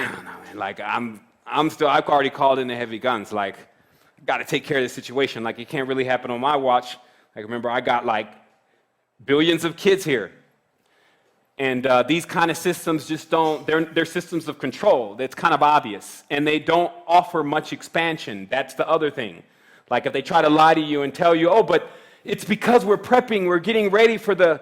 I don't know, man. Like, I've already called in the heavy guns. Like, got to take care of this situation. Like, it can't really happen on my watch. Like, remember, I got like billions of kids here. And these kind of systems just don't, they're systems of control. That's kind of obvious. And they don't offer much expansion. That's the other thing. Like, if they try to lie to you and tell you, oh, but it's because we're prepping, we're getting ready for the,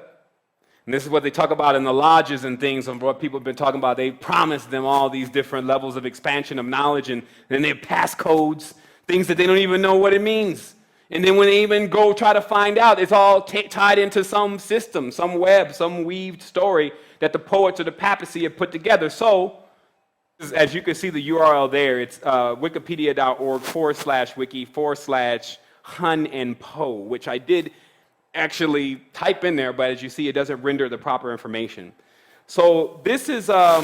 and this is what they talk about in the lodges and things, and what people have been talking about. They promise them all these different levels of expansion of knowledge, and then they have passcodes, things that they don't even know what it means. And then when they even go try to find out, it's all tied into some system, some web, some weaved story that the poets or the papacy have put together. So, as you can see the URL there, it's wikipedia.org/wiki/Hun and Poe, which I did actually type in there, but as you see, it doesn't render the proper information. So this is a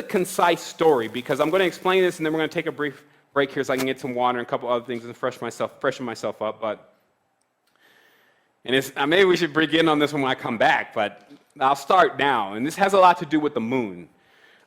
concise story, because I'm going to explain this, and then we're going to take a brief break here so I can get some water and a couple other things and freshen myself up. Maybe we should begin on this when I come back, but I'll start now. And this has a lot to do with the moon.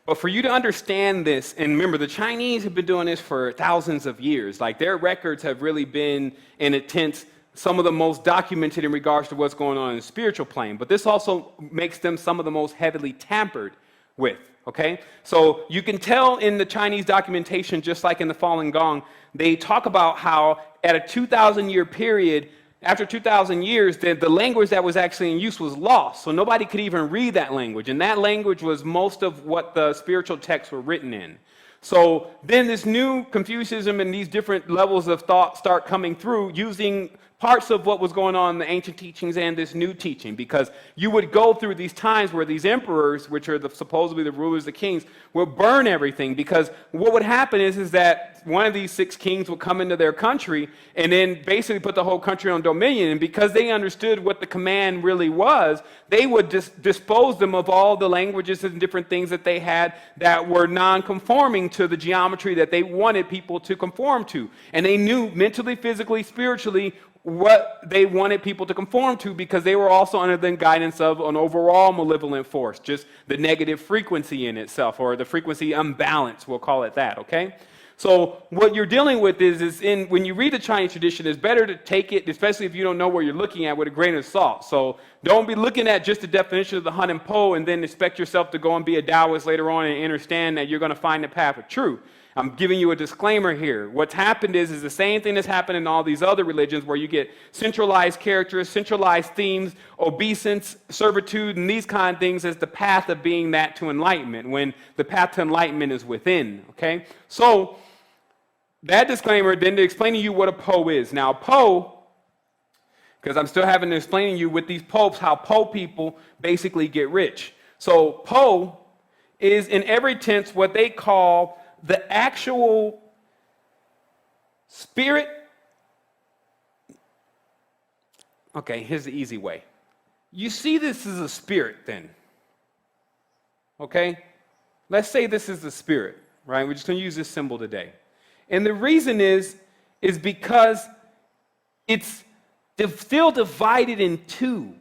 But for you to understand this, and remember, the Chinese have been doing this for thousands of years. Like, their records have really been, in a sense, some of the most documented in regards to what's going on in the spiritual plane. But this also makes them some of the most heavily tampered with. Okay, so you can tell in the Chinese documentation, just like in the Falun Gong, they talk about how at a 2,000-year period, after 2,000 years, the language that was actually in use was lost. So nobody could even read that language. And that language was most of what the spiritual texts were written in. So then this new Confucianism and these different levels of thought start coming through using parts of what was going on in the ancient teachings and this new teaching, because you would go through these times where these emperors, which are supposedly the rulers, the kings, will burn everything, because what would happen is that one of these 6 kings would come into their country and then basically put the whole country on dominion, and because they understood what the command really was, they would dispose them of all the languages and different things that they had that were non-conforming to the geometry that they wanted people to conform to. And they knew mentally, physically, spiritually what they wanted people to conform to, because they were also under the guidance of an overall malevolent force, just the negative frequency in itself, or the frequency imbalance, we'll call it that, okay? So what you're dealing with is when you read the Chinese tradition, it's better to take it, especially if you don't know where you're looking at, with a grain of salt. So don't be looking at just the definition of the Hun and Po and then expect yourself to go and be a Taoist later on and understand that you're going to find the path of truth. I'm giving you a disclaimer here. What's happened is the same thing that's happened in all these other religions, where you get centralized characters, centralized themes, obeisance, servitude, and these kind of things as the path of being that to enlightenment, when the path to enlightenment is within, okay? So that disclaimer, then to explain to you what a Po is. Now, Po, because I'm still having to explain to you with these popes how Po people basically get rich. So Po is, in every tense, what they call the actual spirit. Okay, here's the easy way. You see this as a spirit then. Okay? Let's say this is the spirit, right? We're just going to use this symbol today. And the reason is because it's still divided in two.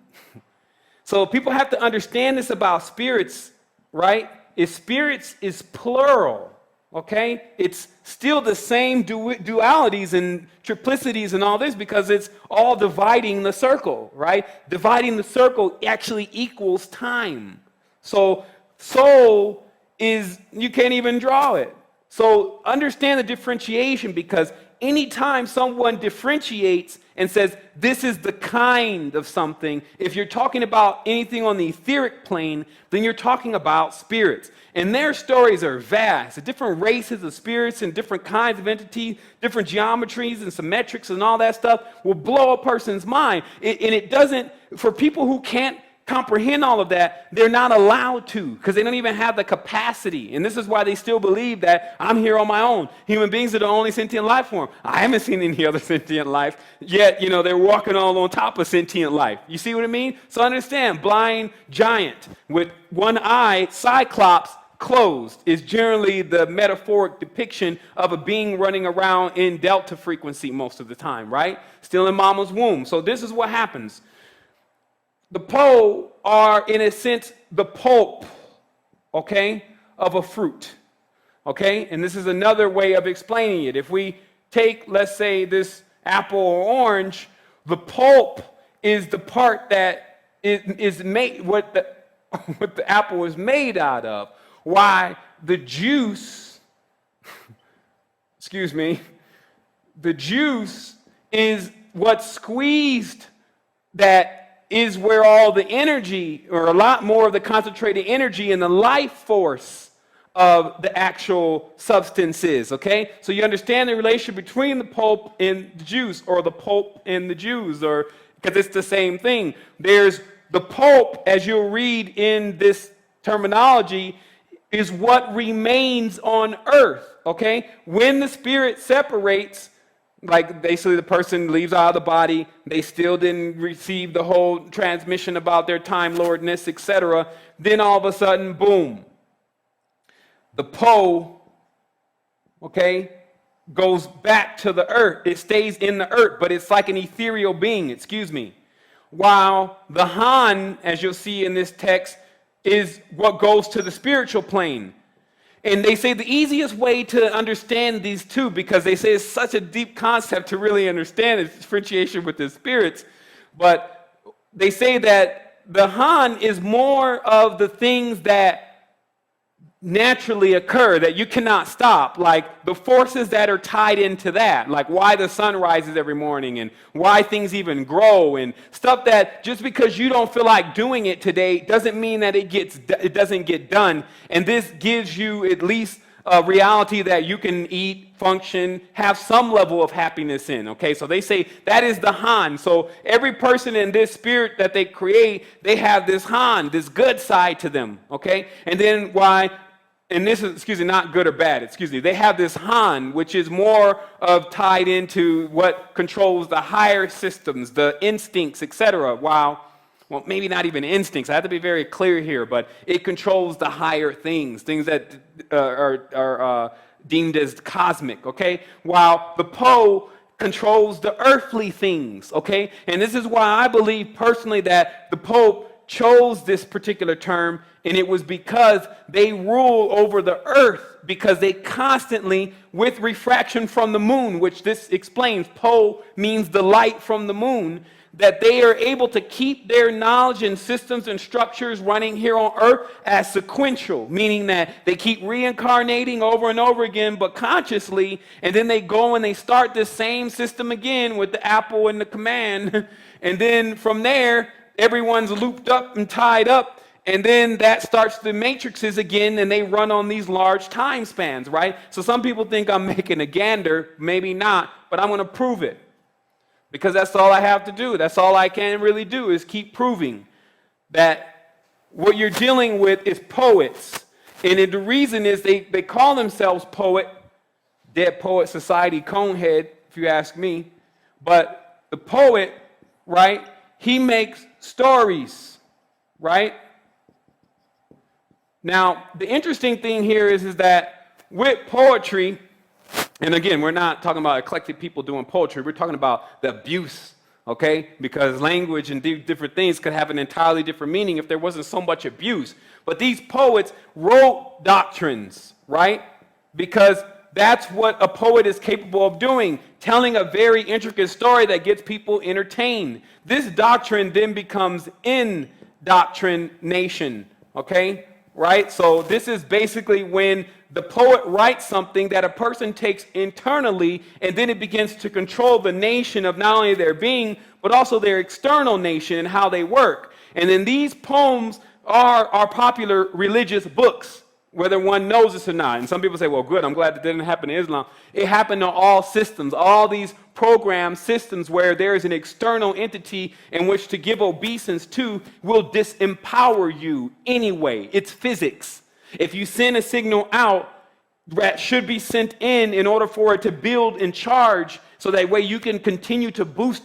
So people have to understand this about spirits, right? Spirits is plural. Okay? It's still the same dualities and triplicities and all this, because it's all dividing the circle, right? Dividing the circle actually equals time. So soul is, you can't even draw it. So understand the differentiation, because anytime someone differentiates and says, this is the kind of something, if you're talking about anything on the etheric plane, then you're talking about spirits. And their stories are vast. The different races of spirits and different kinds of entities, different geometries and symmetrics and all that stuff will blow a person's mind. And it doesn't, for people who can't comprehend all of that, they're not allowed to, because they don't even have the capacity. And this is why they still believe that I'm here on my own. Human beings are the only sentient life form. I haven't seen any other sentient life, yet, they're walking all on top of sentient life. You see what I mean? So understand, blind giant with one eye, cyclops, closed, is generally the metaphoric depiction of a being running around in delta frequency most of the time, right? Still in mama's womb. So this is what happens. The Po are, in a sense, the Pope, okay, of a fruit. Okay? And this is another way of explaining it. If we take, let's say, this apple or orange, the pulp is the part that is made, what the apple is made out of. Why the juice, excuse me, the juice is what's squeezed, that is where all the energy, or a lot more of the concentrated energy and the life force of the actual substance is, okay? So you understand the relation between the pulp and the juice, or the pulp and the juice, or because it's the same thing. There's the pulp, as you'll read in this terminology, is what remains on earth, okay? When the spirit separates, like basically the person leaves out of the body, they still didn't receive the whole transmission about their time lordness, etc. Then all of a sudden, boom, the po, okay, goes back to the earth. It stays in the earth, but it's like an ethereal being, excuse me. While the han, as you'll see in this text, is what goes to the spiritual plane. And they say the easiest way to understand these two, because they say it's such a deep concept to really understand, is differentiation with the spirits. But they say that the han is more of the things that naturally occur, that you cannot stop, like the forces that are tied into that, like why the sun rises every morning and why things even grow, and stuff that just because you don't feel like doing it today doesn't mean that it doesn't get done. And this gives you at least a reality that you can eat, function, have some level of happiness in, okay? So they say that is the han. So every person in this spirit that they create, they have this han, this good side to them, okay? And then why, and this is, excuse me, not good or bad, excuse me, they have this han, which is more of tied into what controls the higher systems, the instincts, etc. Well, maybe not even instincts. I have to be very clear here, but it controls the higher things that are deemed as cosmic, okay? While the po controls the earthly things, okay? And this is why I believe personally that the Pope chose this particular term, and it was because they rule over the earth, because they constantly, with refraction from the moon, which this explains, po means the light from the moon, that they are able to keep their knowledge and systems and structures running here on earth as sequential, meaning that they keep reincarnating over and over again, but consciously, and then they go and they start this same system again with the apple and the command, and then from there, everyone's looped up and tied up, and then that starts the matrices again, and they run on these large time spans, right? So some people think I'm making a gander, maybe not, but I'm going to prove it. Because that's all I have to do. That's all I can really do, is keep proving that what you're dealing with is poets. And the reason is they call themselves poet, Dead Poet Society, Conehead, if you ask me. But the poet, right, he makes stories, right? Now, the interesting thing here is that with poetry, and again, we're not talking about eclectic people doing poetry. We're talking about the abuse, okay? Because language and different things could have an entirely different meaning if there wasn't so much abuse. But these poets wrote doctrines, right? Because that's what a poet is capable of doing, telling a very intricate story that gets people entertained. This doctrine then becomes indoctrination, okay? Right? So this is basically when the poet writes something that a person takes internally, and then it begins to control the nation of not only their being, but also their external nation and how they work. And then these poems are popular religious books, whether one knows this or not. And some people say, well, good, I'm glad that didn't happen in Islam. It happened on all systems, all these program systems where there is an external entity in which to give obeisance to will disempower you anyway. It's physics. If you send a signal out that should be sent in order for it to build and charge, so that way you can continue to boost.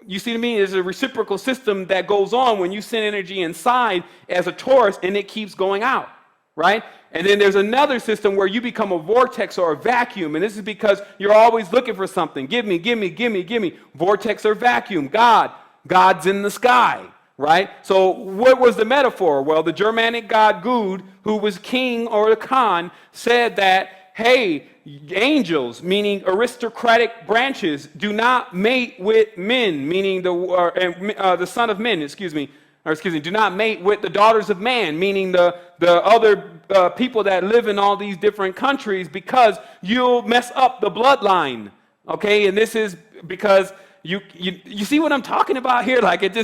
You see what I mean? There's a reciprocal system that goes on when you send energy inside as a torus, and it keeps going out, right? And then there's another system where you become a vortex or a vacuum, and this is because you're always looking for something. Give me, give me, give me, give me. Vortex or vacuum. God's in the sky. right? So what was the metaphor? Well, the Germanic god Gud, who was king or the Khan, said that, hey, angels, meaning aristocratic branches, do not mate with men, meaning the son of men, do not mate with the daughters of man, meaning the other people that live in all these different countries, because you'll mess up the bloodline, okay? And this is because you see what I'm talking about here? Like it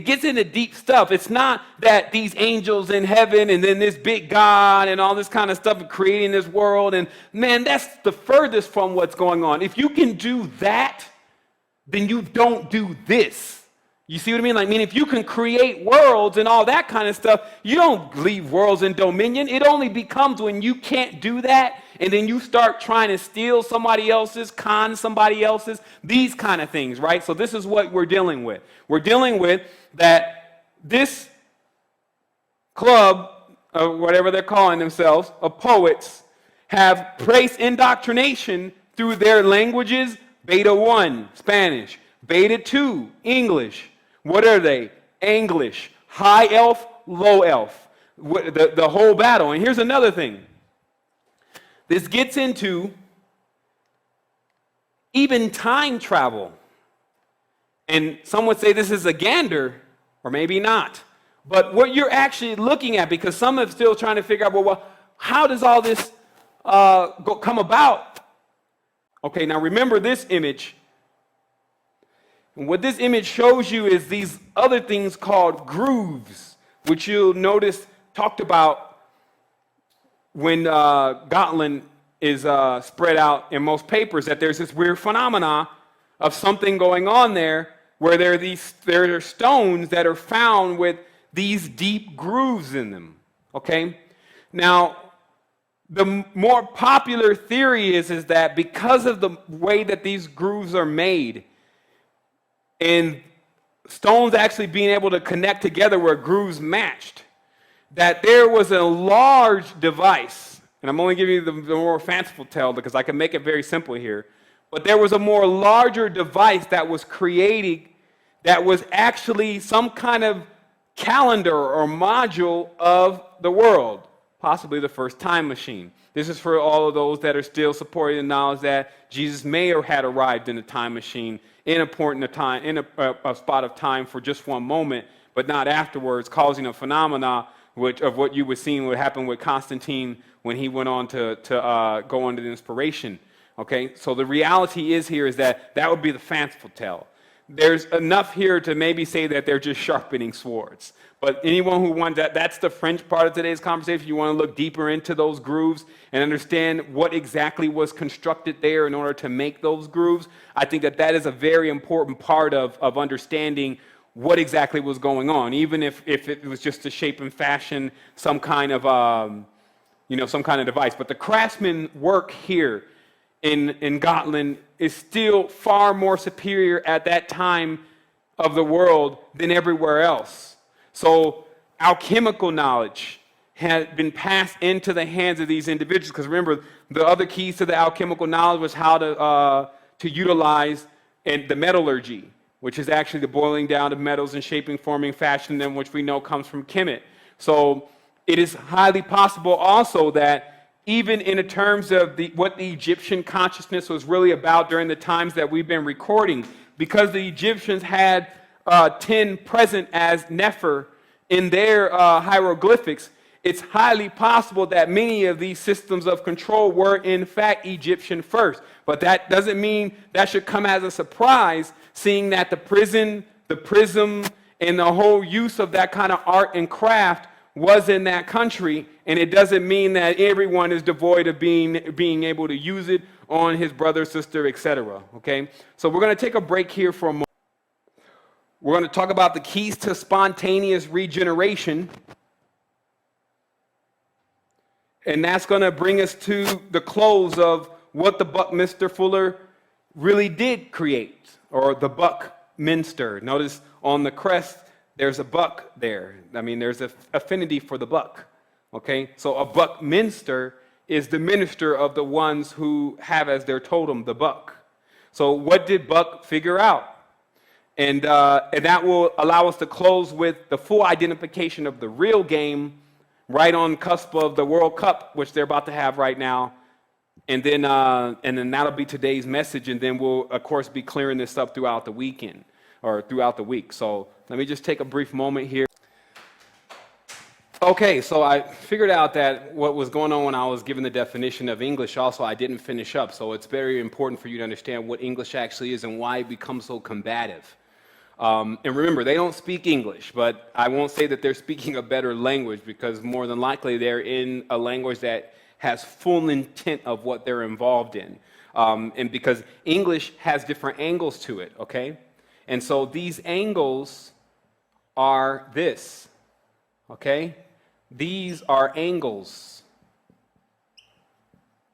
gets into deep stuff. It's not that these angels in heaven and then this big God and all this kind of stuff creating this world. And man, that's the furthest from what's going on. If you can do that, then you don't do this. You see what I mean? Like, if you can create worlds and all that kind of stuff, you don't leave worlds in dominion. It only becomes when you can't do that, and then you start trying to steal somebody else's, con somebody else's, these kind of things, right? So this is what we're dealing with. We're dealing with that this club, or whatever they're calling themselves, of poets, have placed indoctrination through their languages, Beta 1, Spanish, Beta 2, English. What are they? English, high elf, low elf, the whole battle. And here's another thing. This gets into even time travel. And some would say this is a gander, or maybe not. But what you're actually looking at, because some are still trying to figure out, well how does all this come about? Okay, now remember this image. And what this image shows you is these other things called grooves, which you'll notice talked about when Gotland is spread out in most papers, that there's this weird phenomena of something going on there where there are stones that are found with these deep grooves in them, okay? Now, the more popular theory is that because of the way that these grooves are made, and stones actually being able to connect together where grooves matched, that there was a large device, and I'm only giving you the more fanciful tale because I can make it very simple here, but there was a more larger device that was created that was actually some kind of calendar or module of the world, possibly the first time machine. This is for all of those that are still supporting the knowledge that Jesus may have had arrived in a time machine in a point in time, in a spot of time for just one moment, but not afterwards, causing a phenomena of what you were seeing would happen with Constantine when he went on to go under the inspiration. Okay, so the reality is that would be the fanciful tale. There's enough here to maybe say that they're just sharpening swords. But anyone who wants that's the French part of today's conversation. If you want to look deeper into those grooves and understand what exactly was constructed there in order to make those grooves, I think that is a very important part of understanding what exactly was going on, even if it was just to shape and fashion some kind of some kind of device. But the craftsman work here in Gotland is still far more superior at that time of the world than everywhere else. So alchemical knowledge had been passed into the hands of these individuals, because remember, the other keys to the alchemical knowledge was how to utilize the metallurgy, which is actually the boiling down of metals and shaping, forming, fashioning them, which we know comes from Kemet. So it is highly possible also that even in terms of what the Egyptian consciousness was really about during the times that we've been recording, because the Egyptians had 10 present as Nefer in their hieroglyphics, it's highly possible that many of these systems of control were in fact Egyptian first. But that doesn't mean that should come as a surprise, seeing that the prism, and the whole use of that kind of art and craft was in that country, and it doesn't mean that everyone is devoid of being able to use it on his brother, sister, etc. Okay? So we're going to take a break here for a moment. We're going to talk about the keys to spontaneous regeneration. And that's going to bring us to the close of what the Buckminster Fuller really did create, or the Buckminster. Notice on the crest, there's a buck there. I mean, there's an affinity for the buck. Okay? So a Buckminster is the minister of the ones who have as their totem the buck. So what did Buck figure out? And that will allow us to close with the full identification of the real game right on cusp of the World Cup, which they're about to have right now. And then that'll be today's message. And then we'll, of course, be clearing this up throughout the weekend or throughout the week. So let me just take a brief moment here. Okay, so I figured out that what was going on when I was given the definition of English also, I didn't finish up. So it's very important for you to understand what English actually is and why it becomes so combative. And remember, they don't speak English, but I won't say that they're speaking a better language, because more than likely they're in a language that has full intent of what they're involved in. And because English has different angles to it, okay? And so these angles are this, okay? These are angles,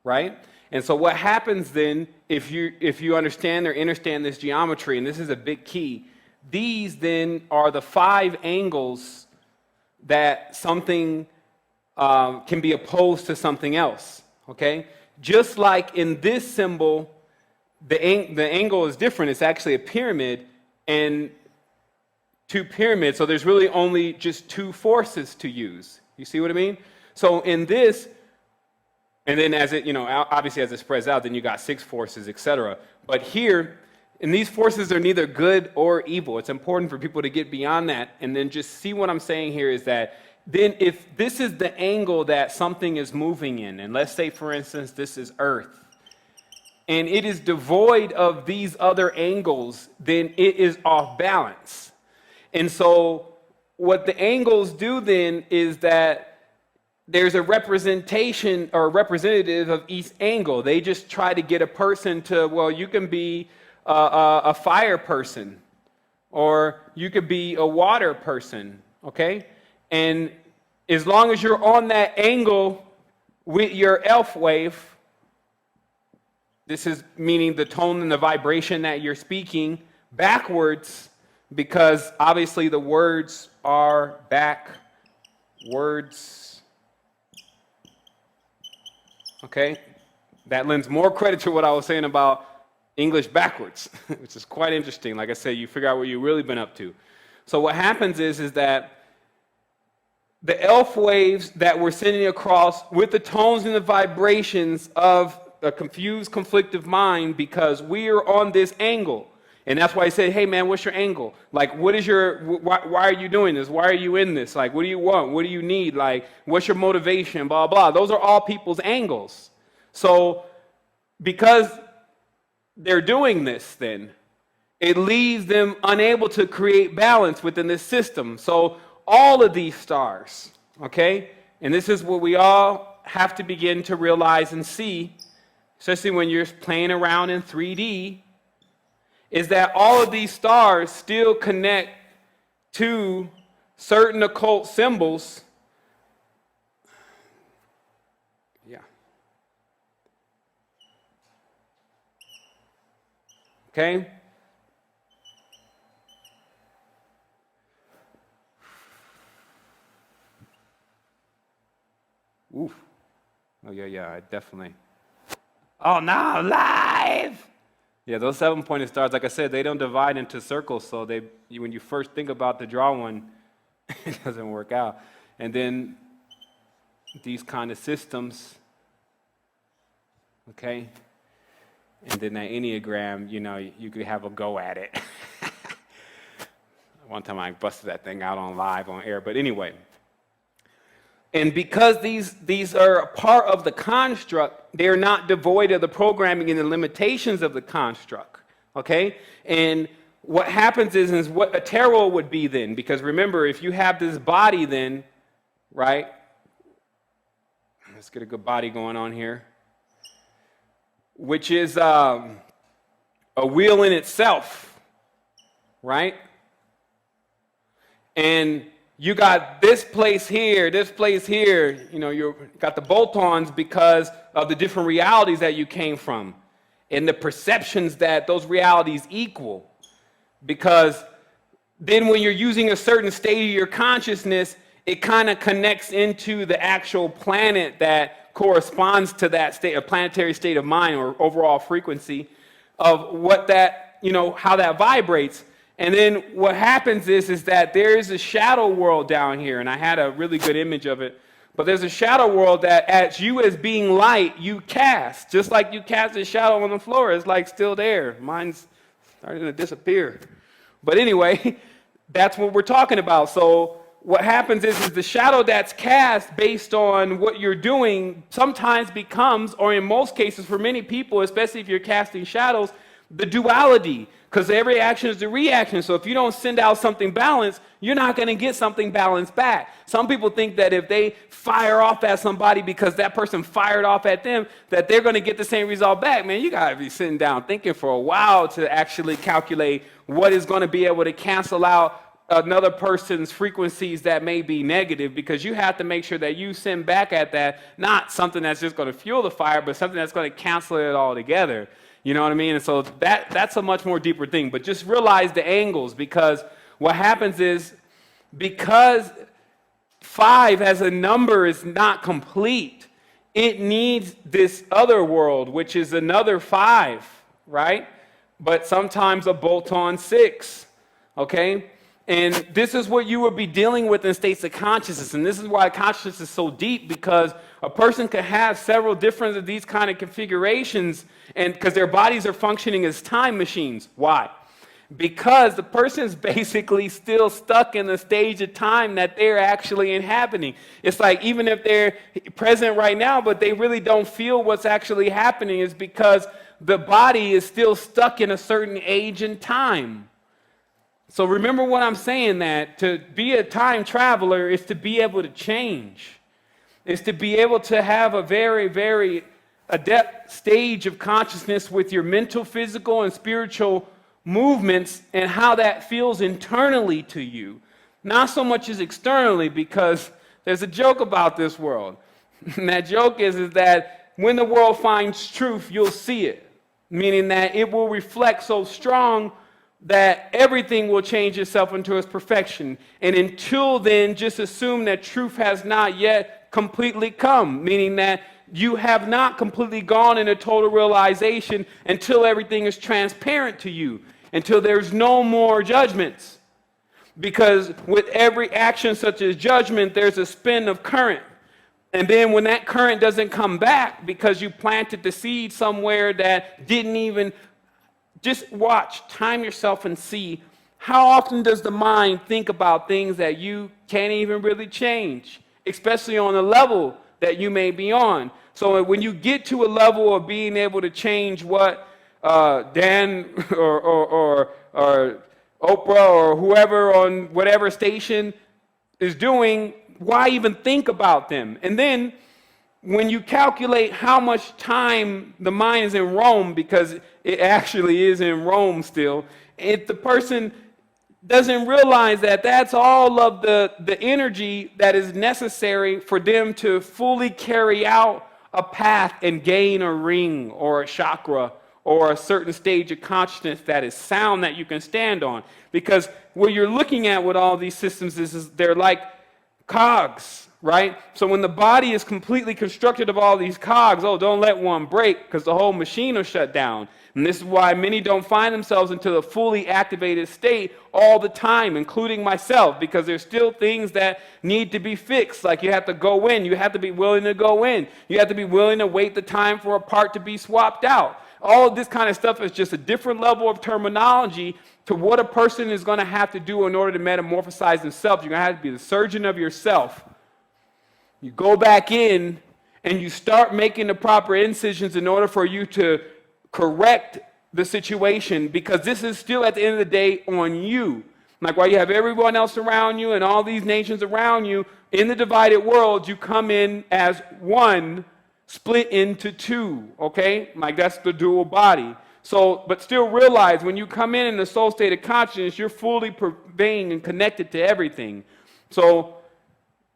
right? And so what happens then, if you understand or understand this geometry, and this is a big key, these then are the 5 angles that something can be opposed to something else, okay? Just like in this symbol, the angle is different. It's actually a pyramid and 2 pyramids, so there's really only just 2 forces to use. You see what I mean? So in this, and then as it, obviously as it spreads out, then you got 6 forces, etc. But here, and these forces are neither good or evil. It's important for people to get beyond that and then just see what I'm saying here is that then if this is the angle that something is moving in, and let's say, for instance, this is Earth, and it is devoid of these other angles, then it is off balance. And so what the angles do then is that there's a representation or a representative of each angle. They just try to get a person to, well, you can be a fire person, or you could be a water person, okay? And as long as you're on that angle with your elf wave, this is meaning the tone and the vibration that you're speaking backwards, because obviously the words are backwards, okay? That lends more credit to what I was saying about English backwards, which is quite interesting. Like I said, you figure out what you've really been up to. So what happens is that the elf waves that we're sending across with the tones and the vibrations of a confused, conflictive mind, because we are on this angle. And that's why I say, hey man, what's your angle? Like, what is why are you doing this? Why are you in this? Like, what do you want? What do you need? Like, what's your motivation? Blah, blah. Those are all people's angles. So because they're doing this, then it leaves them unable to create balance within this system. So all of these stars, okay, and this is what we all have to begin to realize and see, especially when you're playing around in 3D, is that all of these stars still connect to certain occult symbols. Yeah. Okay? Oof. Oh, yeah, I definitely. Oh, now live! Yeah, those 7-pointed stars, like I said, they don't divide into circles, so when you first think about to draw one, it doesn't work out. And then these kind of systems, okay? And then that Enneagram, you could have a go at it. One time I busted that thing out on live, on air, but anyway. And because these are a part of the construct, they're not devoid of the programming and the limitations of the construct, okay? And what happens is what a tarot would be then, because remember, if you have this body then, right? Let's get a good body going on here, which is a wheel in itself, right? And you got this place here, you got the bolt-ons because of the different realities that you came from and the perceptions that those realities equal. Because then when you're using a certain state of your consciousness, it kind of connects into the actual planet that corresponds to that state, a planetary state of mind or overall frequency of what that, how that vibrates. And then what happens is that there is a shadow world down here, and I had a really good image of it. But there's a shadow world that as you as being light, you cast. Just like you cast a shadow on the floor, it's like still there. Mine's starting to disappear. But anyway, that's what we're talking about. So what happens is the shadow that's cast based on what you're doing sometimes becomes, or in most cases for many people, especially if you're casting shadows, the duality. Because every action is a reaction. So if you don't send out something balanced, you're not going to get something balanced back. Some people think that if they fire off at somebody because that person fired off at them, that they're going to get the same result back. Man, you got to be sitting down thinking for a while to actually calculate what is going to be able to cancel out another person's frequencies that may be negative, because you have to make sure that you send back at that, not something that's just going to fuel the fire, but something that's going to cancel it all together. You know what I mean? And so that's a much more deeper thing. But just realize the angles, because what happens is, because 5 as a number is not complete, it needs this other world, which is another 5, right? But sometimes a bolt-on 6, okay? And this is what you would be dealing with in states of consciousness. And this is why consciousness is so deep, because a person can have several different of these kind of configurations, and because their bodies are functioning as time machines. Why? Because the person's basically still stuck in the stage of time that they're actually inhabiting. It's like even if they're present right now, but they really don't feel what's actually happening, is because the body is still stuck in a certain age and time. So remember what I'm saying, that to be a time traveler is to be able to change. Is to be able to have a very, very adept stage of consciousness with your mental, physical, and spiritual movements, and how that feels internally to you. Not so much as externally, because there's a joke about this world. And that joke is that when the world finds truth, you'll see it. Meaning that it will reflect so strong that everything will change itself into its perfection. And until then, just assume that truth has not yet completely come, meaning that you have not completely gone into total realization until everything is transparent to you, until there's no more judgments. Because with every action such as judgment, there's a spin of current. And then when that current doesn't come back because you planted the seed somewhere that didn't even... Just watch, time yourself, and see how often does the mind think about things that you can't even really change, especially on a level that you may be on. So when you get to a level of being able to change what Dan or Oprah or whoever on whatever station is doing, why even think about them? And then when you calculate how much time the mind is in Rome, because it actually is in Rome still, if the person doesn't realize that that's all of the energy that is necessary for them to fully carry out a path and gain a ring or a chakra or a certain stage of consciousness that is sound that you can stand on. Because what you're looking at with all these systems is they're like cogs, right? So when the body is completely constructed of all these cogs, oh, don't let one break, because the whole machine will shut down. And this is why many don't find themselves into the fully activated state all the time, including myself, because there's still things that need to be fixed. Like you have to go in, you have to be willing to go in, you have to be willing to wait the time for a part to be swapped out. All of this kind of stuff is just a different level of terminology to what a person is going to have to do in order to metamorphosize themselves. You're going to have to be the surgeon of yourself. You go back in and you start making the proper incisions in order for you to correct the situation, because this is still at the end of the day on you. Like while you have everyone else around you and all these nations around you, in the divided world, you come in as one split into two, okay? Like that's the dual body. So, but still realize when you come in the soul state of consciousness, you're fully pervading and connected to everything. So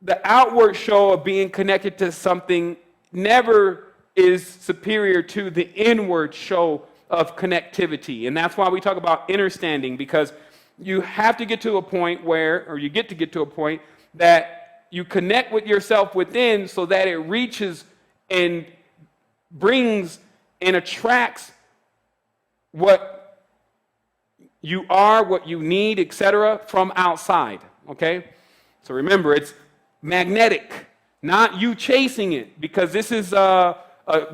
the outward show of being connected to something never is superior to the inward show of connectivity. And that's why we talk about understanding, because you have to get to a point where, or you get to a point that you connect with yourself within so that it reaches and brings and attracts what You are what you need, etc., from outside, okay? So remember, it's magnetic, not you chasing it, because this is a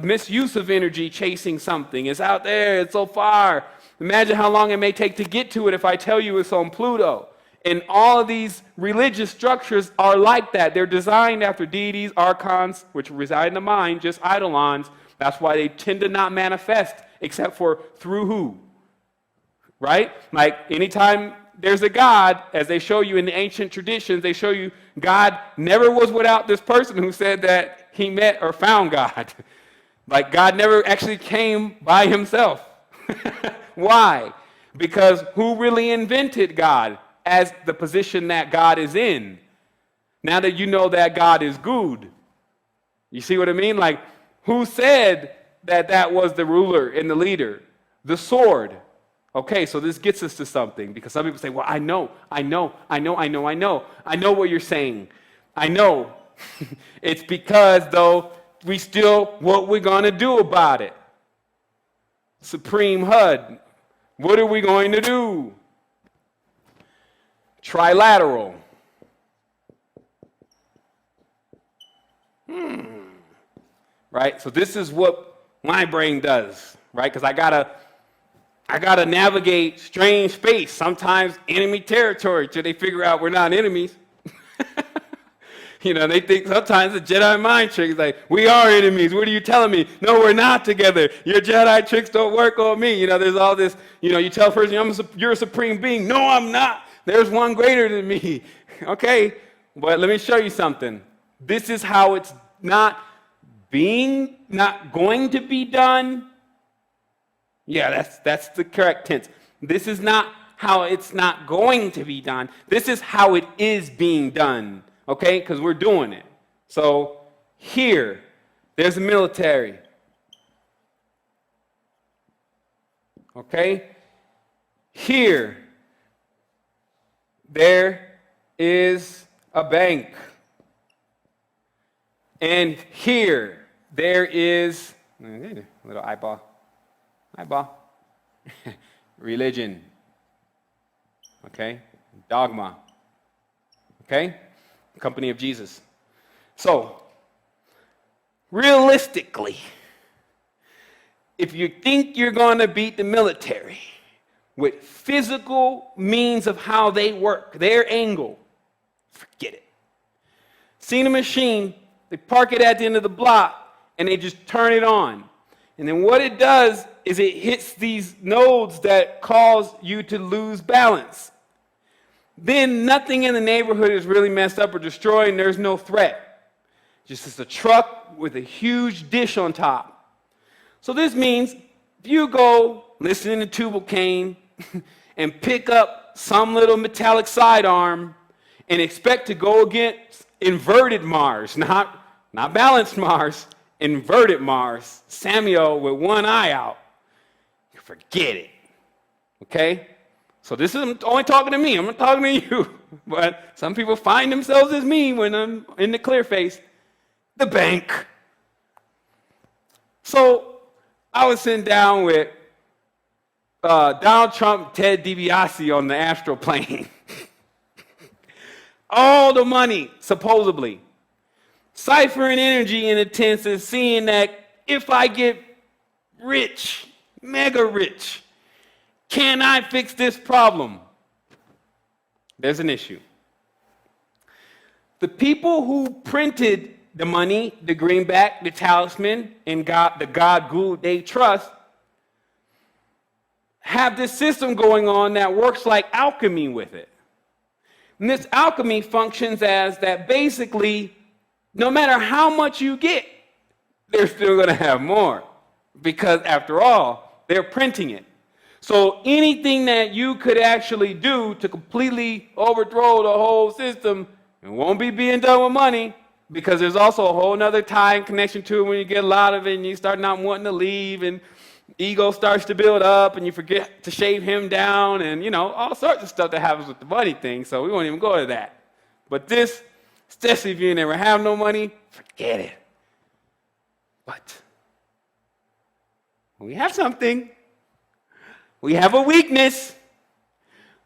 misuse of energy chasing something. It's out there, it's so far. Imagine how long it may take to get to it if I tell you it's on Pluto. And all of these religious structures are like that. They're designed after deities, archons, which reside in the mind, just eidolons. That's why they tend to not manifest, except for through who? Right? Like anytime there's a God, as they show you in the ancient traditions, they show you God never was without this person who said that he met or found God. Like God never actually came by himself. Why? Because who really invented God as the position that God is in? Now that you know that God is good. You see what I mean? Like, who said that that was the ruler and the leader? The sword. Okay, so this gets us to something, because some people say, well, I know what you're saying. I know. It's because, though, we still, what we're going to do about it? Supreme HUD. What are we going to do? Trilateral. Right? So this is what my brain does, right? Because I gotta navigate strange space, sometimes enemy territory, till they figure out we're not enemies. You know, they think sometimes the Jedi mind trick is like, we are enemies. What are you telling me? No, we're not together. Your Jedi tricks don't work on me. You know, there's all this, you know, you tell a person, you're a supreme being. No, I'm not. There's one greater than me. Okay, but let me show you something. This is how it's not going to be done. Yeah, that's the correct tense. This is not how it's not going to be done. This is how it is being done. Okay, because we're doing it. So here, there's the military. Okay? Here, there is a bank. And here, there is, a little eyeball, religion. Okay? Dogma. Okay? Company of Jesus. So, realistically, if you think you're going to beat the military with physical means of how they work, their angle, forget it. Seen a machine, they park it at the end of the block, and they just turn it on. And then what it does is it hits these nodes that cause you to lose balance. Then nothing in the neighborhood is really messed up or destroyed, and there's no threat. Just a truck with a huge dish on top. So this means if you go listening to Tubal Cain and pick up some little metallic sidearm and expect to go against inverted Mars, not balanced Mars, inverted Mars, Samuel with one eye out, forget it. Okay? So this is only talking to me. I'm not talking to you. But some people find themselves as me when I'm in the clear face. The bank. So I was sitting down with Donald Trump, Ted DiBiase on the Astral plane. All the money, supposedly. Ciphering energy in a tense of seeing that if I get rich, mega rich, can I fix this problem? There's an issue. The people who printed the money, the greenback, the talisman, and the God Gud they trust, have this system going on that works like alchemy with it. And this alchemy functions as that basically, no matter how much you get, they're still going to have more. Because after all, they're printing it. So anything that you could actually do to completely overthrow the whole system, it won't be being done with money, because there's also a whole other tie and connection to it when you get a lot of it and you start not wanting to leave and ego starts to build up and you forget to shave him down and, you know, all sorts of stuff that happens with the money thing, so we won't even go to that. But this, especially if you never have no money, forget it. But we have something. We have a weakness.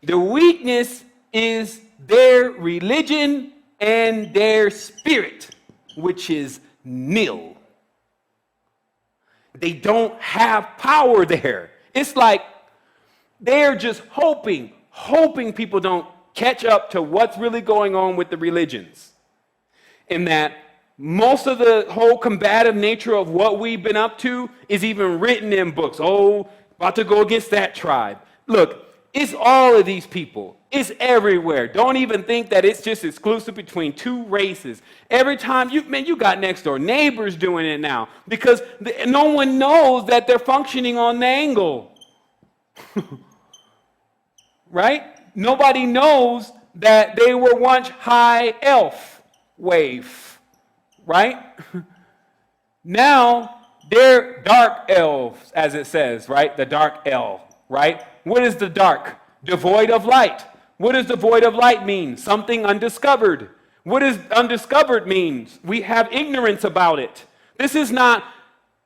The weakness is their religion and their spirit, which is nil. They don't have power there. It's like they're just hoping people don't catch up to what's really going on with the religions. And that most of the whole combative nature of what we've been up to is even written in books. Oh, about to go against that tribe. Look, it's all of these people. It's everywhere. Don't even think that it's just exclusive between two races. Every time you got next door neighbors doing it now because no one knows that they're functioning on the angle. Right? Nobody knows that they were once high elf wave. Right? Now they're dark elves, as it says, right? The dark elf, right? What is the dark? Devoid of light. What does devoid of light mean? Something undiscovered. What does undiscovered means? We have ignorance about it. This is not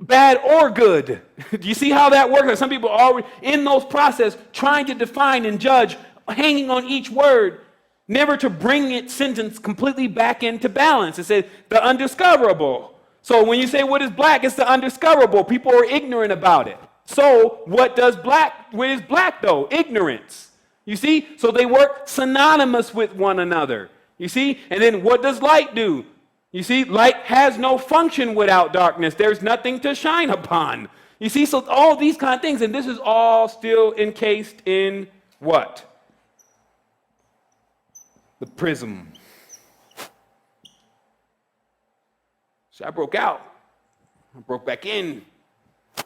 bad or good. Do you see how that works? Some people are in those process trying to define and judge, hanging on each word, never to bring its sentence completely back into balance. It says the undiscoverable. So when you say what is black, it's the undiscoverable. People are ignorant about it. So what is black though? Ignorance. You see? So they work synonymous with one another. You see? And then what does light do? You see? Light has no function without darkness. There's nothing to shine upon. You see? So all these kind of things, and this is all still encased in what? The prism. So I broke out. I broke back in.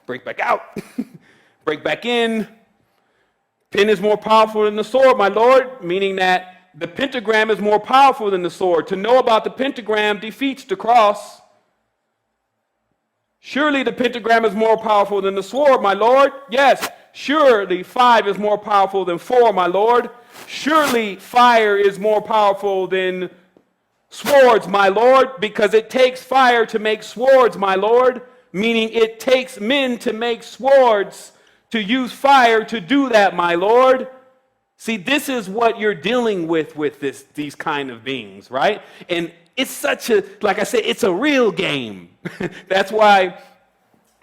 Break back out. Break back in. Pen is more powerful than the sword, my Lord, meaning that the pentagram is more powerful than the sword. To know about the pentagram defeats the cross. Surely the pentagram is more powerful than the sword, my Lord. Yes, surely 5 is more powerful than 4, my Lord. Surely fire is more powerful than swords, my Lord, because it takes fire to make swords, my Lord, meaning it takes men to make swords, to use fire to do that, my Lord. See, this is what you're dealing with these kind of beings, right? And it's such a, like I said, it's a real game. That's why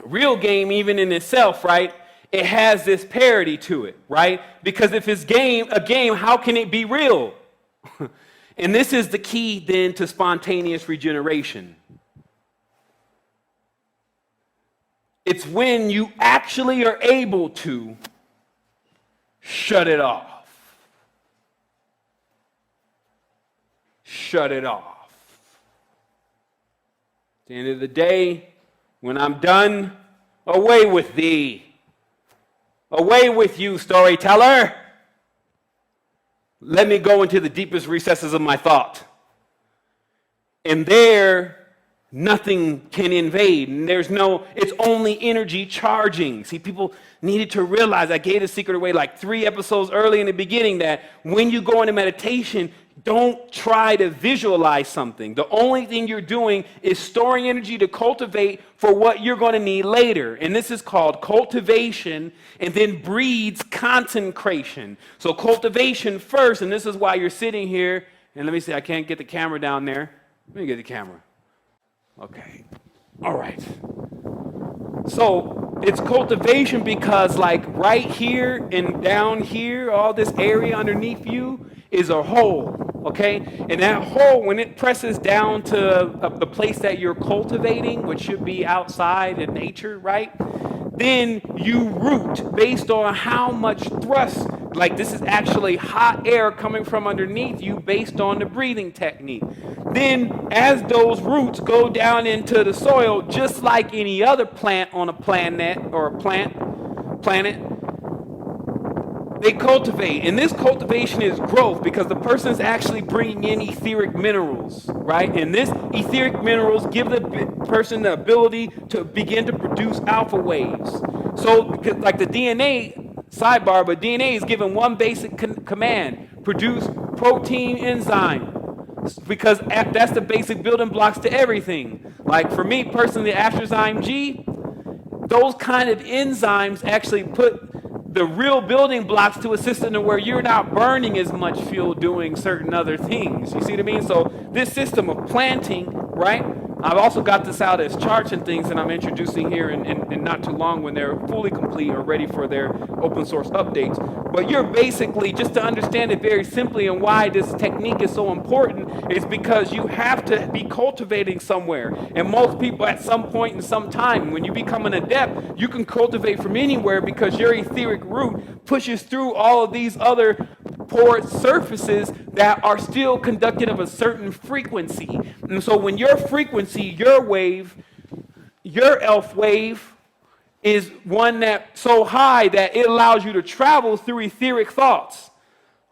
real game, even in itself, right, it has this parody to it, right? Because if it's a game, how can it be real? And this is the key then to spontaneous regeneration. It's when you actually are able to shut it off. Shut it off. At the end of the day, when I'm done, away with thee. Away with you, storyteller. Let me go into the deepest recesses of my thought. And there, nothing can invade. And it's only energy charging. See, people needed to realize, I gave the secret away like 3 episodes early in the beginning, that when you go into meditation, don't try to visualize something. The only thing you're doing is storing energy to cultivate for what you're going to need later. And this is called cultivation, and then breeds consecration. So cultivation first, and this is why you're sitting here. And let me see, I can't get the camera down there. Let me get the camera. Okay. All right. So it's cultivation because like right here and down here, all this area underneath you is a hole, okay? And that hole, when it presses down to the place that you're cultivating, which should be outside in nature, right? Then you root based on how much thrust, like this is actually hot air coming from underneath you based on the breathing technique. Then as those roots go down into the soil, just like any other plant on a planet or a planet, they cultivate. And this cultivation is growth because the person is actually bringing in etheric minerals, right? And this etheric minerals give the person the ability to begin to produce alpha waves. So like the DNA, sidebar, but DNA is given one basic command: produce protein enzyme. Because that's the basic building blocks to everything. Like for me personally, the Astrozyme G, those kind of enzymes actually put the real building blocks to a system to where you're not burning as much fuel doing certain other things. You see what I mean? So this system of planting, right? I've also got this out as charts and things that I'm introducing here in not too long when they're fully complete or ready for their open source updates. But you're basically, just to understand it very simply and why this technique is so important, is because you have to be cultivating somewhere. And most people at some point in some time, when you become an adept, you can cultivate from anywhere because your etheric root pushes through all of these other porous surfaces that are still conducted of a certain frequency. And so when your frequency, your wave, your elf wave, is one that's so high that it allows you to travel through etheric thoughts.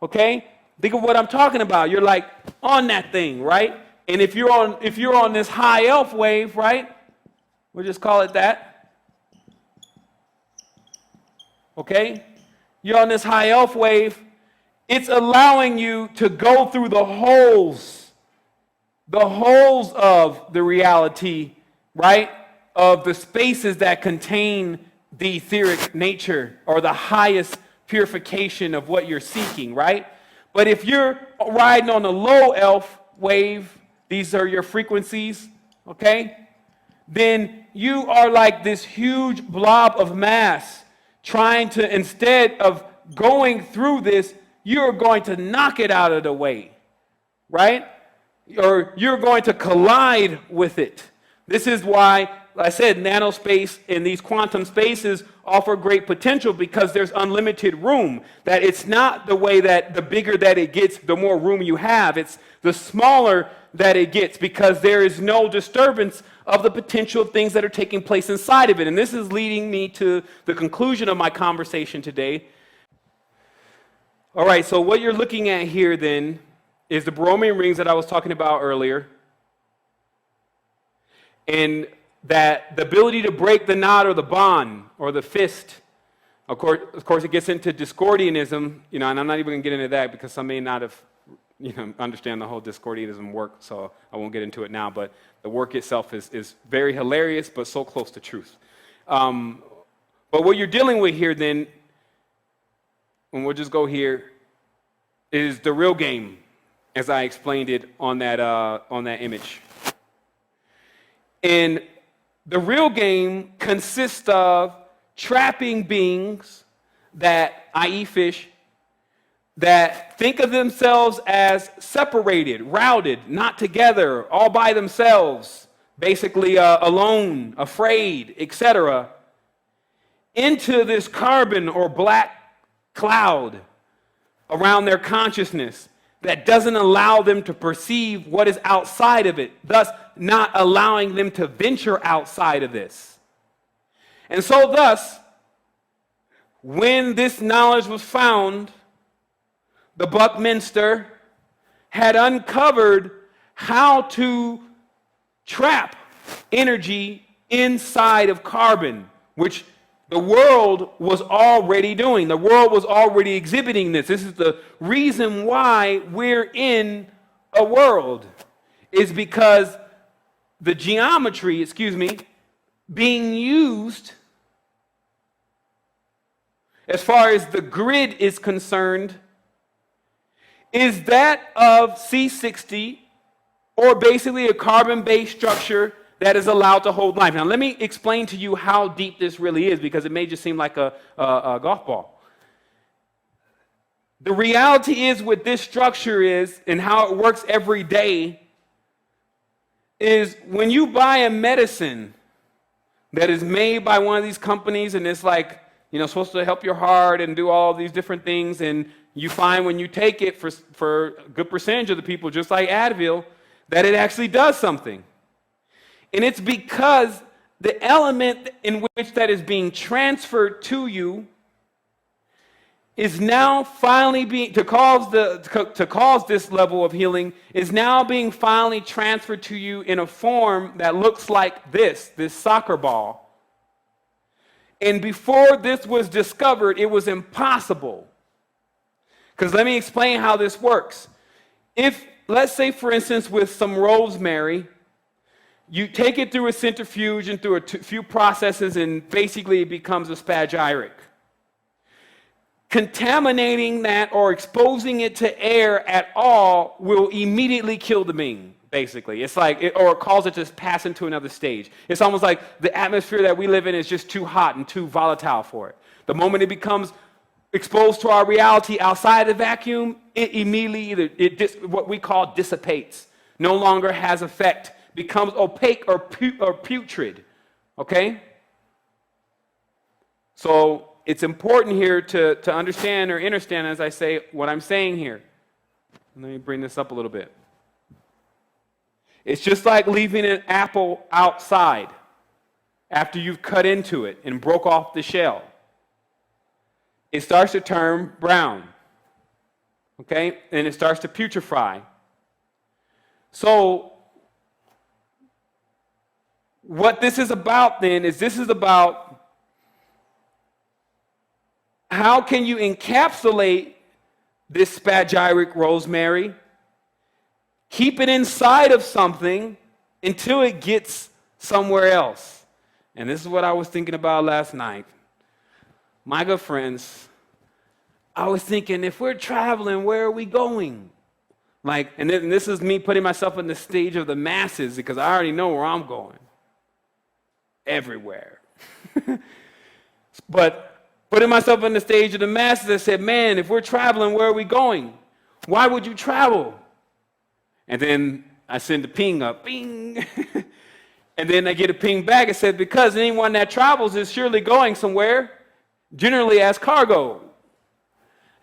Okay? Think of what I'm talking about. You're like on that thing, right? And if you're on this high elf wave, right? We'll just call it that. Okay? You're on this high elf wave. It's allowing you to go through the holes of the reality, right? Of the spaces that contain the etheric nature or the highest purification of what you're seeking, right? But if you're riding on a low elf wave, these are your frequencies, okay? Then you are like this huge blob of mass trying to, instead of going through this, you're going to knock it out of the way, right? Or you're going to collide with it. This is why I said nanospace and these quantum spaces offer great potential, because there's unlimited room. That it's not the way that the bigger that it gets, the more room you have. It's the smaller that it gets, because there is no disturbance of the potential of things that are taking place inside of it. And this is leading me to the conclusion of my conversation today. All right, so what you're looking at here then is the Borromean rings that I was talking about earlier. And that the ability to break the knot or the bond or the fist. Of course, it gets into Discordianism, and I'm not even going to get into that because I may not have, understand the whole Discordianism work, so I won't get into it now. But the work itself is very hilarious, but so close to truth. But what you're dealing with here then, and we'll just go here, is the real game, as I explained it on that image. And the real game consists of trapping beings that, i.e. fish, that think of themselves as separated, routed, not together, all by themselves, basically alone, afraid, etc., into this carbon or black cloud around their consciousness that doesn't allow them to perceive what is outside of it, thus not allowing them to venture outside of this. And so thus, when this knowledge was found, the Buckminster had uncovered how to trap energy inside of carbon, which the world was already doing. The world was already exhibiting this. This is the reason why we're in a world, is because the geometry, being used as far as the grid is concerned is that of C60, or basically a carbon-based structure that is allowed to hold life. Now, let me explain to you how deep this really is, because it may just seem like a golf ball. The reality is with this structure is, and how it works every day, is when you buy a medicine that is made by one of these companies, and it's like, supposed to help your heart and do all these different things, and you find when you take it for a good percentage of the people, just like Advil, that it actually does something. And it's because the element in which that is being transferred to you is now finally being, to cause this level of healing, is now being finally transferred to you in a form that looks like this soccer ball. And before this was discovered, it was impossible. Because let me explain how this works. If, let's say for instance, with some rosemary, you take it through a centrifuge and through a few processes, and basically it becomes a spagyric. contaminating that or exposing it to air at all will immediately kill the being, basically. It's like, or cause it to pass into another stage. It's almost like the atmosphere that we live in is just too hot and too volatile for it. The moment it becomes exposed to our reality outside the vacuum, it immediately what we call dissipates, no longer has effect, becomes opaque or putrid, okay? So it's important here to understand or understand, as I say, what I'm saying here. Let me bring this up a little bit. It's just like leaving an apple outside after you've cut into it and broke off the shell. It starts to turn brown, okay? And it starts to putrefy. So what this is about then is this is about how can you encapsulate this spagyric rosemary, keep it inside of something until it gets somewhere else. And this is what I was thinking about last night. My good friends, I was thinking, if we're traveling, where are we going? Like, and this is me putting myself in the stage of the masses because I already know where I'm going. Everywhere. But putting myself in the stage of the masses, I said, man, if we're traveling, where are we going? Why would you travel? And then I send a ping up, ping. And then I get a ping back. It said, because anyone that travels is surely going somewhere, generally as cargo.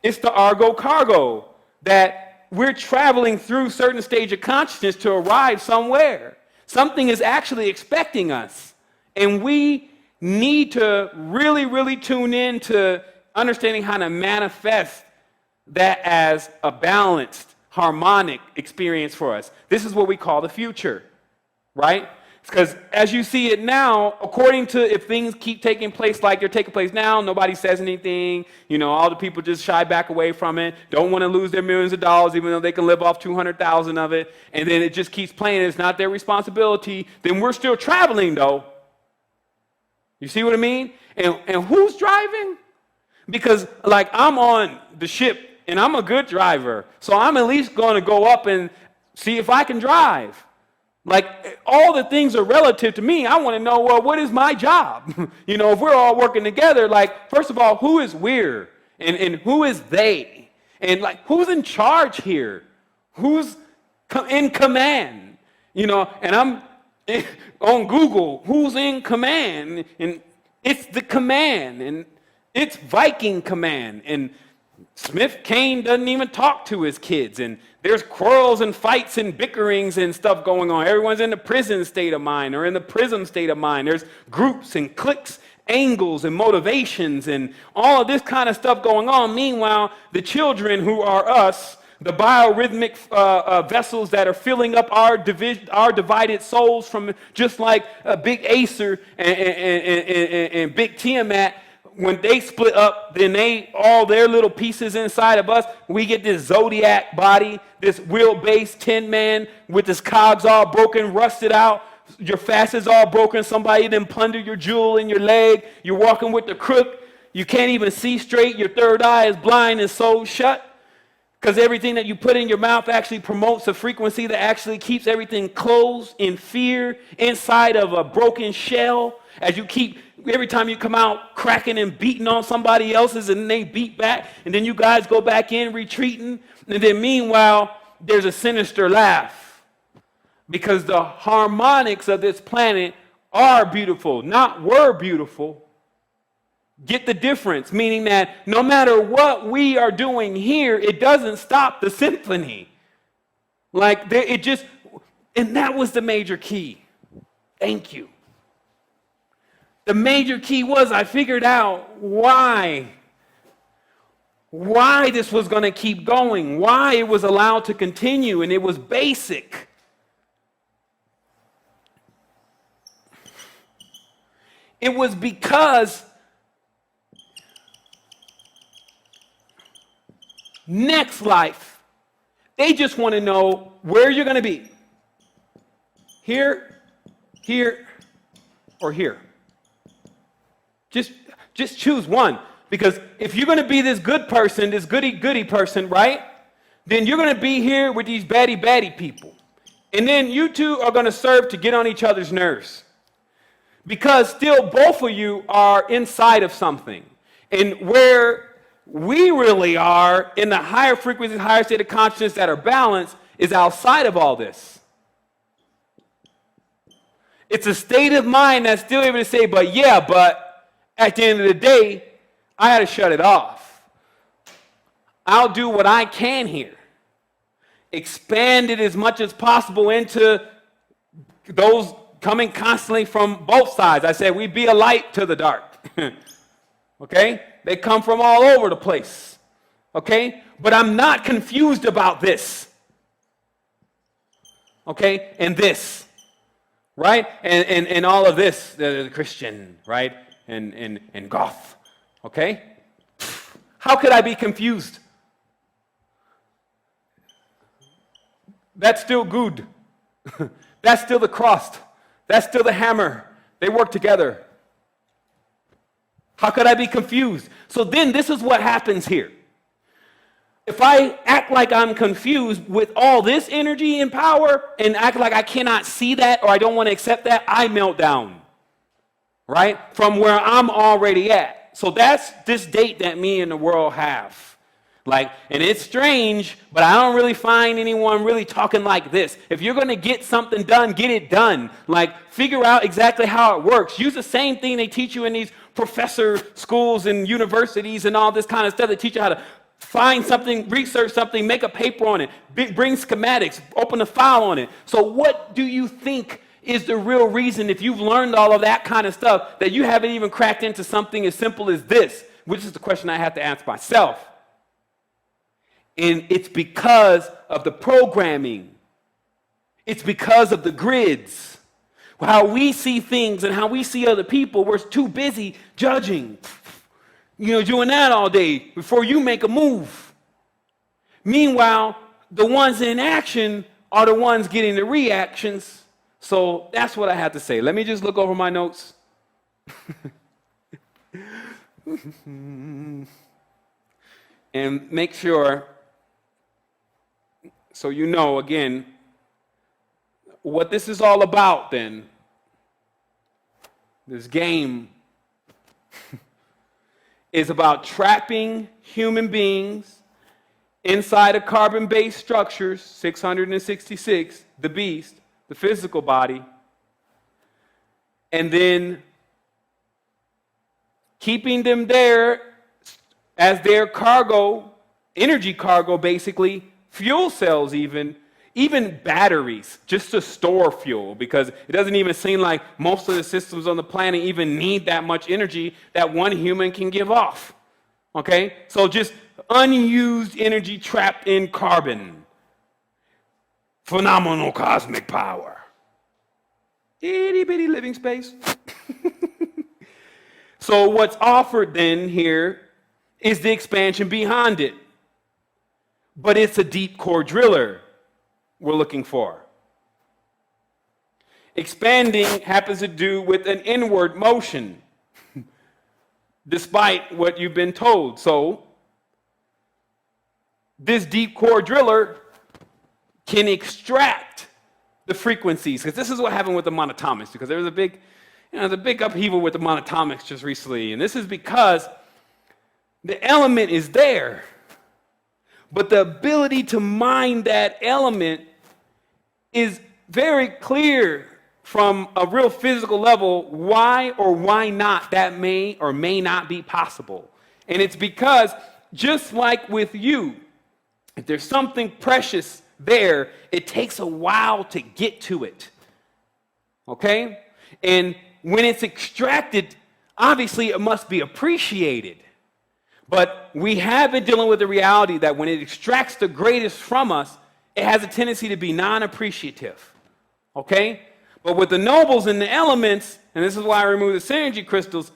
It's the Argo cargo that we're traveling through certain stage of consciousness to arrive somewhere. Something is actually expecting us. And we need to really, really tune in to understanding how to manifest that as a balanced, harmonic experience for us. This is what we call the future, right? Because as you see it now, according to if things keep taking place like they're taking place now, nobody says anything, all the people just shy back away from it, don't want to lose their millions of dollars even though they can live off 200,000 of it, and then it just keeps playing, it's not their responsibility, then we're still traveling though. You see what I mean? And who's driving? Because like I'm on the ship and I'm a good driver, so I'm at least going to go up and see if I can drive. Like all the things are relative to me. I want to know, well, what is my job? If we're all working together, like first of all, who is we're and who is they? And like who's in charge here? Who's in command? And I'm on Google, who's in command? And it's the command, and it's Viking command. And Smith Kane doesn't even talk to his kids, and there's quarrels and fights and bickerings and stuff going on. Everyone's in the prison state of mind or in the prism state of mind. There's groups and cliques, angles and motivations and all of this kind of stuff going on. Meanwhile, the children who are us, the biorhythmic vessels that are filling up our divided souls from just like Big Acer and Big Tiamat, when they split up, then all their little pieces inside of us, we get this zodiac body, this wheel-based tin man with his cogs all broken, rusted out, your facets all broken, somebody then plundered your jewel in your leg, you're walking with the crook, you can't even see straight, your third eye is blind and sewed shut. Because everything that you put in your mouth actually promotes a frequency that actually keeps everything closed in fear inside of a broken shell. As you keep, every time you come out cracking and beating on somebody else's and they beat back. And then you guys go back in retreating. And then meanwhile, there's a sinister laugh. Because the harmonics of this planet are beautiful, not were beautiful. Get the difference, meaning that no matter what we are doing here, it doesn't stop the symphony. And that was the major key. Thank you. The major key was I figured out why this was going to keep going, why it was allowed to continue, and it was basic. It was because next life, they just want to know where you're going to be. Here, here, or here. Just choose one. Because if you're going to be this good person, this goody-goody person, right, then you're going to be here with these baddie people. And then you two are going to serve to get on each other's nerves. Because still both of you are inside of something. And where we really are in the higher frequencies, higher state of consciousness that are balanced is outside of all this. It's a state of mind that's still able to say, but at the end of the day, I had to shut it off. I'll do what I can here. Expand it as much as possible into those coming constantly from both sides. I said we be a light to the dark. Okay? They come from all over the place. Okay? But I'm not confused about this. Okay? And this. Right? And all of this, the Christian, right? And goth. Okay? How could I be confused? That's still good. That's still the cross. That's still the hammer. They work together. How could I be confused? So then this is what happens here. If I act like I'm confused with all this energy and power and act like I cannot see that or I don't want to accept that, I melt down. Right? From where I'm already at. So that's this date that me and the world have. Like, and it's strange, but I don't really find anyone really talking like this. If you're going to get something done, get it done. Like, figure out exactly how it works. Use the same thing they teach you in these professor schools and universities and all this kind of stuff. They teach you how to find something, research something, make a paper on it, bring schematics, open a file on it. So what do you think is the real reason, if you've learned all of that kind of stuff, that you haven't even cracked into something as simple as this? Which is the question I have to ask myself. And it's because of the programming. It's because of the grids. How we see things and how we see other people, we're too busy judging. Doing that all day before you make a move. Meanwhile, the ones in action are the ones getting the reactions. So that's what I have to say. Let me just look over my notes. And make sure, so you know, again, what this is all about then. This game is about trapping human beings inside of carbon-based structures, 666, the beast, the physical body, and then keeping them there as their cargo, energy cargo basically, fuel cells even batteries, just to store fuel, because it doesn't even seem like most of the systems on the planet even need that much energy that one human can give off. Okay? So just unused energy trapped in carbon. Phenomenal cosmic power. Itty bitty living space. So what's offered then here is the expansion behind it. But it's a deep core driller we're looking for. Expanding happens to do with an inward motion, despite what you've been told. So this deep core driller can extract the frequencies, because this is what happened with the monatomics, because there was a big upheaval with the monatomics just recently, and this is because the element is there, but the ability to mine that element is very clear from a real physical level why or why not that may or may not be possible. And it's because, just like with you, if there's something precious there, it takes a while to get to it. Okay? And when it's extracted, obviously it must be appreciated. But we have been dealing with the reality that when it extracts the greatest from us, it has a tendency to be non-appreciative. Okay? But with the nobles and the elements, and this is why I remove the synergy crystals,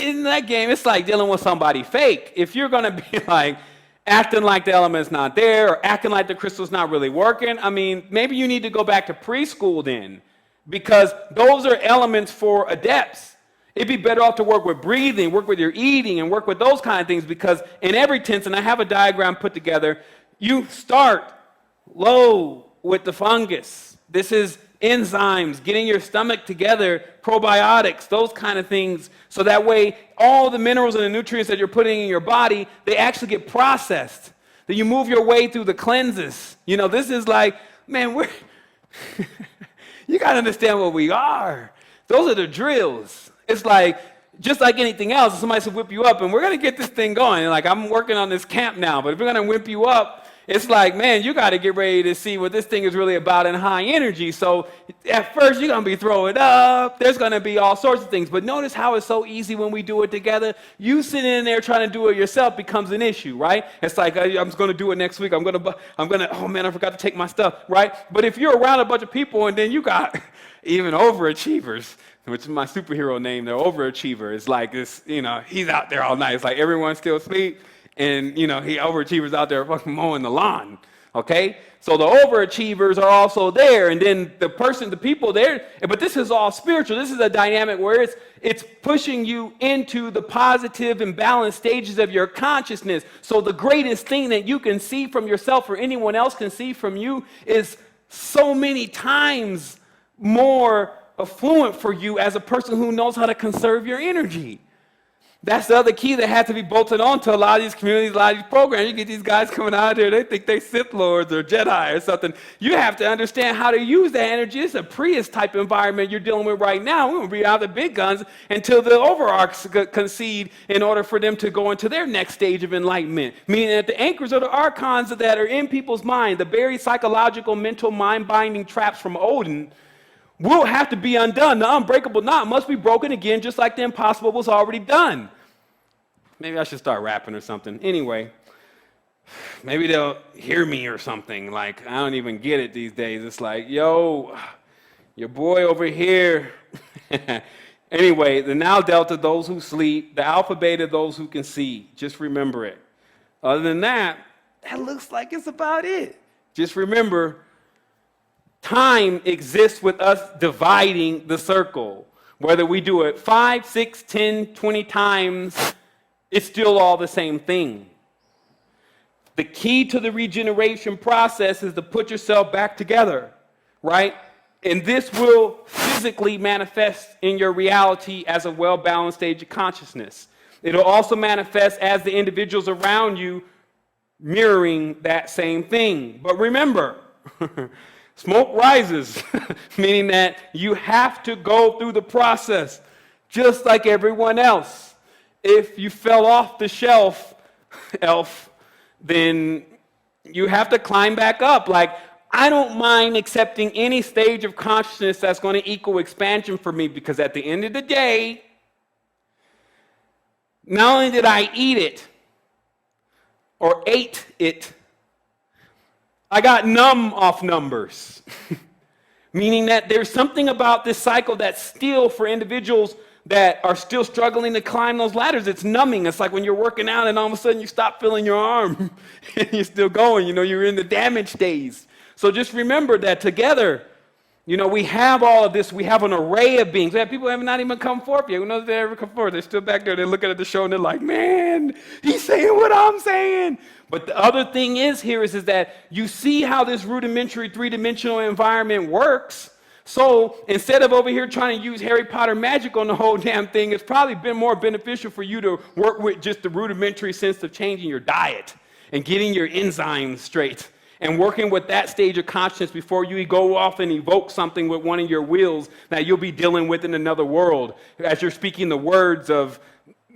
in that game, it's like dealing with somebody fake. If you're going to be like acting like the element's not there or acting like the crystal's not really working, I mean, maybe you need to go back to preschool then, because those are elements for adepts. It'd be better off to work with breathing, work with your eating, and work with those kind of things, because in every tense, and I have a diagram put together, you start low with the fungus. This is enzymes, getting your stomach together, probiotics, those kind of things, so that way all the minerals and the nutrients that you're putting in your body, they actually get processed. Then you move your way through the cleanses. You know, this is like, man, we're you got to understand what we are. Those are the drills. It's like, just like anything else, somebody should whip you up, and we're going to get this thing going. Like, I'm working on this camp now, but if we're going to whip you up, it's like, man, you got to get ready to see what this thing is really about in high energy. So at first, you're going to be throwing up. There's going to be all sorts of things. But notice how it's so easy when we do it together. You sitting in there trying to do it yourself becomes an issue, right? It's like, I'm going to do it next week. I'm going to, oh man, I forgot to take my stuff, right? But if you're around a bunch of people and then you got even overachievers, which is my superhero name, they're overachiever. It's like this, you know, he's out there all night. It's like everyone still asleep. And, you know, he overachievers out there fucking mowing the lawn, okay? So the overachievers are also there, and then the people there, but this is all spiritual. This is a dynamic where it's pushing you into the positive and balanced stages of your consciousness. So the greatest thing that you can see from yourself or anyone else can see from you is so many times more affluent for you as a person who knows how to conserve your energy. That's the other key that had to be bolted on to a lot of these communities, a lot of these programs. You get these guys coming out there, they think they Sith Lords or Jedi or something. You have to understand how to use that energy. It's a Prius type environment you're dealing with right now. We won't be out the big guns until the overarchs concede in order for them to go into their next stage of enlightenment. Meaning that the anchors or the archons that are in people's mind, the buried psychological, mental, mind-binding traps from Odin, will have to be undone. The unbreakable knot must be broken again, just like the impossible was already done. Maybe I should start rapping or something. Anyway, maybe they'll hear me or something. Like, I don't even get it these days. It's like, yo, your boy over here. Anyway, the now delta, those who sleep. The alpha beta, those who can see. Just remember it. Other than that, that looks like it's about it. Just remember, time exists with us dividing the circle. Whether we do it 5, 6, 10, 20 times, it's still all the same thing. The key to the regeneration process is to put yourself back together, right? And this will physically manifest in your reality as a well-balanced stage of consciousness. It'll also manifest as the individuals around you mirroring that same thing. But remember, smoke rises, meaning that you have to go through the process just like everyone else. If you fell off the shelf, elf, then you have to climb back up. Like, I don't mind accepting any stage of consciousness that's going to equal expansion for me, because at the end of the day, not only did I eat it or ate it, I got numb off numbers. Meaning that there's something about this cycle that's still, for individuals that are still struggling to climb those ladders, it's numbing. It's like when you're working out and all of a sudden you stop feeling your arm and you're still going, you know, you're in the damage days. So just remember that together, you know, we have all of this. We have an array of beings. We have people who have not even come forth yet. Who knows if they ever come forth? They're still back there. They're looking at the show and they're like, man, he's saying what I'm saying. But the other thing is that you see how this rudimentary three-dimensional environment works. So instead of over here trying to use Harry Potter magic on the whole damn thing, it's probably been more beneficial for you to work with just the rudimentary sense of changing your diet and getting your enzymes straight and working with that stage of consciousness before you go off and evoke something with one of your wills that you'll be dealing with in another world as you're speaking the words of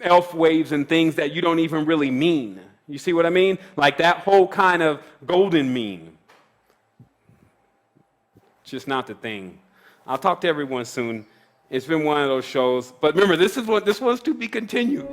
elf waves and things that you don't even really mean. You see what I mean? Like that whole kind of golden mean. Just not the thing. I'll talk to everyone soon. It's been one of those shows. But remember, this one's to be continued.